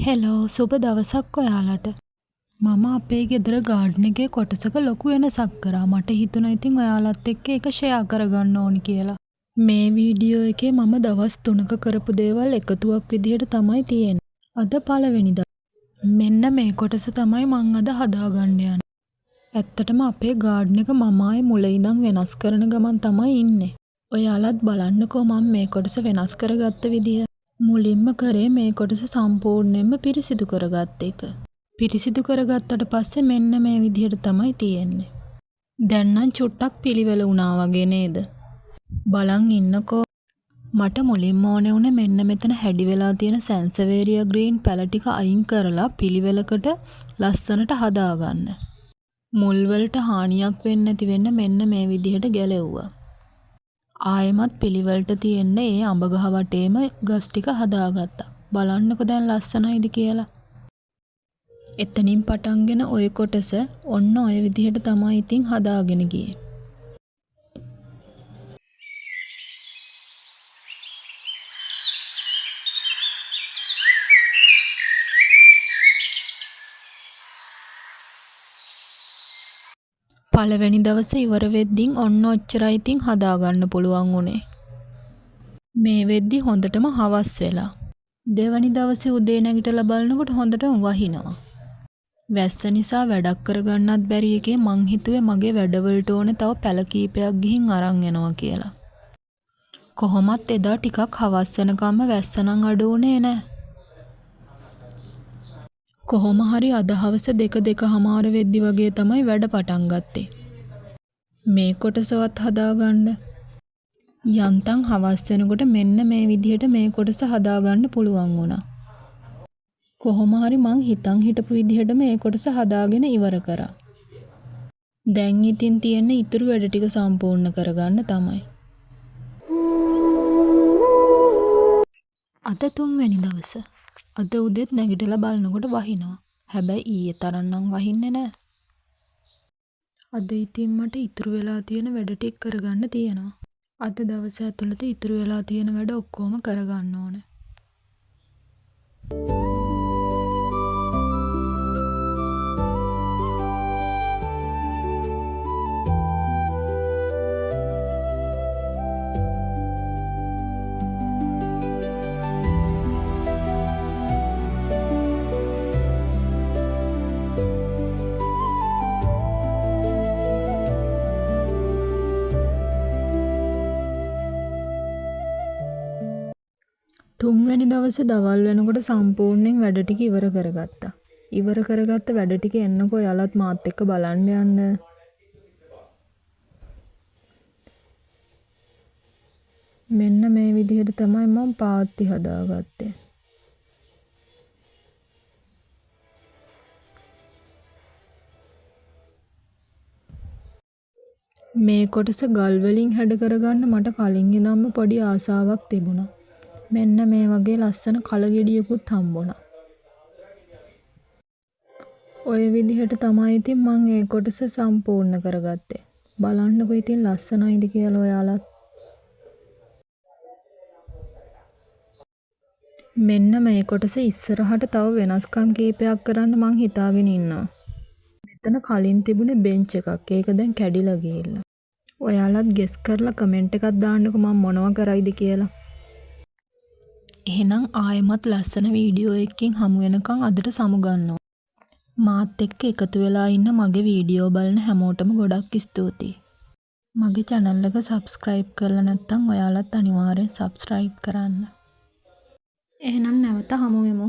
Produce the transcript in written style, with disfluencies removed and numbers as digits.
Hello සුබ දවසක් ඔයාලට. මම අපේ ගෙදර ගාඩන් එකේ කොටසක ලොකු වෙනසක් කරා. මට හිතුණා ඉතින් ඔයාලත් එක්ක ඒක ෂෙයා කරගන්න ඕනි කියලා. මේ වීඩියෝ එකේ මම දවස් 3ක කරපු දේවල් එකතුවක් විදිහට තමයි තියෙන්නේ. අද පළවෙනිදා. මෙන්න මේ කොටස තමයි මං අද හදාගන්න යන්නේ. ඇත්තටම අපේ ගාඩන් එක මම ආයේ මුල ඉඳන් වෙනස් කරන ගමන් තමයි ඉන්නේ. ඔයාලත් බලන්නකෝ මම මේ කොටස වෙනස් කරගත්ත විදිය. මුලින්ම කරේ මේ කොටස සම්පූර්ණයෙන්ම පිරිසිදු කරගත්ත එක. පිරිසිදු කරගත්තට පස්සේ මෙන්න මේ විදිහට තමයි තියෙන්නේ. දැන් නම් චුට්ටක් පිළිවෙල වුණා වගේ නේද? බලන් ඉන්නකෝ. මට මුලින්ම ඕනේ උනේ මෙන්න මෙතන හැඩි වෙලා තියෙන සැන්සවේරියා ග්‍රීන් පැල ටික අයින් කරලා පිළිවෙලකට ලස්සනට හදාගන්න. මුල් වලට හානියක් වෙන්නේ නැති වෙන්න මෙන්න මේ විදිහට ගැලෙව්වා. ආයෙමත් පිළිවෙලට තියෙන ඒ අඹ ගහ වටේම ගස් ටික හදාගත්තා. බලන්නකෝ දැන් ලස්සනයිද කියලා. එතනින් පටන්ගෙන ওই කොටස ඔන්න ඔය විදිහට තමයි ඉතින් හදාගෙන ගියේ. පළවෙනි දවසේ ඉවර වෙද්දින් ඔන්න ඔච්චරයි ඉතින් හදාගන්න පුළුවන් උනේ. මේ වෙද්දි හොඳටම හවස් වෙලා. දෙවැනි දවසේ උදේ නැගිටලා බලනකොට හොඳටම වහිනවා. වැස්ස නිසා වැඩක් කරගන්නත් බැරි එකේ මං හිතුවේ මගේ වැඩවලට ඕනේ තව පැල කීපයක් ගිහින් අරන් එනවා කියලා. කොහොමත් එදා ටිකක් හවස් වෙනකම්ම වැස්ස නම් අඩු වුණේ නැහැ. කොහොම හරි අද හවස 2:00 වෙද්දි වගේ තමයි වැඩ පටන් ගත්තේ. මේ කොටසවත් හදාගන්න. යන්තම් හවස් වෙනකොට මෙන්න මේ විදිහට මේ කොටස හදාගන්න පුළුවන් වුණා. කොහොම හරි මං හිතන් හිටපු විදිහට මේ කොටස හදාගෙන ඉවර කරා. දැන් ඉතින් තියෙන්නේ ඉතුරු වැඩ ටික සම්පූර්ණ කරගන්න තමයි. අද 3 වෙනි දවස. අද උදේත් නැගිටලා බලනකොට වහිනවා. හැබැයි ඊයේ තරම් නම් වහින්නේ නැහැ. අද ඉතින් මට ඉතුරු වෙලා තියෙන වැඩ ටික කරගන්න තියෙනවා. අද දවස ඇතුළත ඉතුරු වෙලා තියෙන වැඩ ඔක්කොම කරගන්න ඕනේ. තුන්වෙනි දවසේ දවල් වෙනකොට සම්පූර්ණයෙන් වැඩ ටික ඉවර කරගත්තා. ඉවර කරගත්ත වැඩ ටික එන්නකෝ යාලත් මාත් එක්ක බලන්න යන්න. මෙන්න මේ විදිහට තමයි මම පාත්ති හදාගත්තේ. මේ කොටස ගල් වලින් හැඩ කරගන්න මට කලින් ඉඳන්ම පොඩි ආසාවක් තිබුණා. මෙන්න මේ වගේ ලස්සන කලගෙඩියකුත් හම්බුණා. ඔය විදිහට තමයි ඉතින් මම මේ කොටස සම්පූර්ණ කරගත්තේ. බලන්නකෝ ඉතින් ලස්සනයිද කියලා ඔයාලත්. මෙන්න මේ කොටස ඉස්සරහට තව වෙනස්කම් කීපයක් කරන්න මං හිතාගෙන ඉන්නවා. මෙතන කලින් තිබුණේ බෙන්ච් එකක්. ඒක දැන් කැඩිලා ගිහිල්ලා. ඔයාලත් ගෙස් කරලා කමෙන්ට් එකක් දාන්නකෝ මම මොනවා කරයිද කියලා. එහෙනම් ආයෙමත් ලස්සන වීඩියෝ එකකින් හමු වෙනකන් අදට සමුගන්නවා. මාත් එක්ක එකතු වෙලා ඉන්න මගේ වීඩියෝ බලන හැමෝටම ගොඩක් ස්තුතියි. මගේ channel එක subscribe කරලා නැත්නම් ඔයාලත් අනිවාර්යෙන් subscribe කරන්න. එහෙනම් නැවත හමු වෙමු.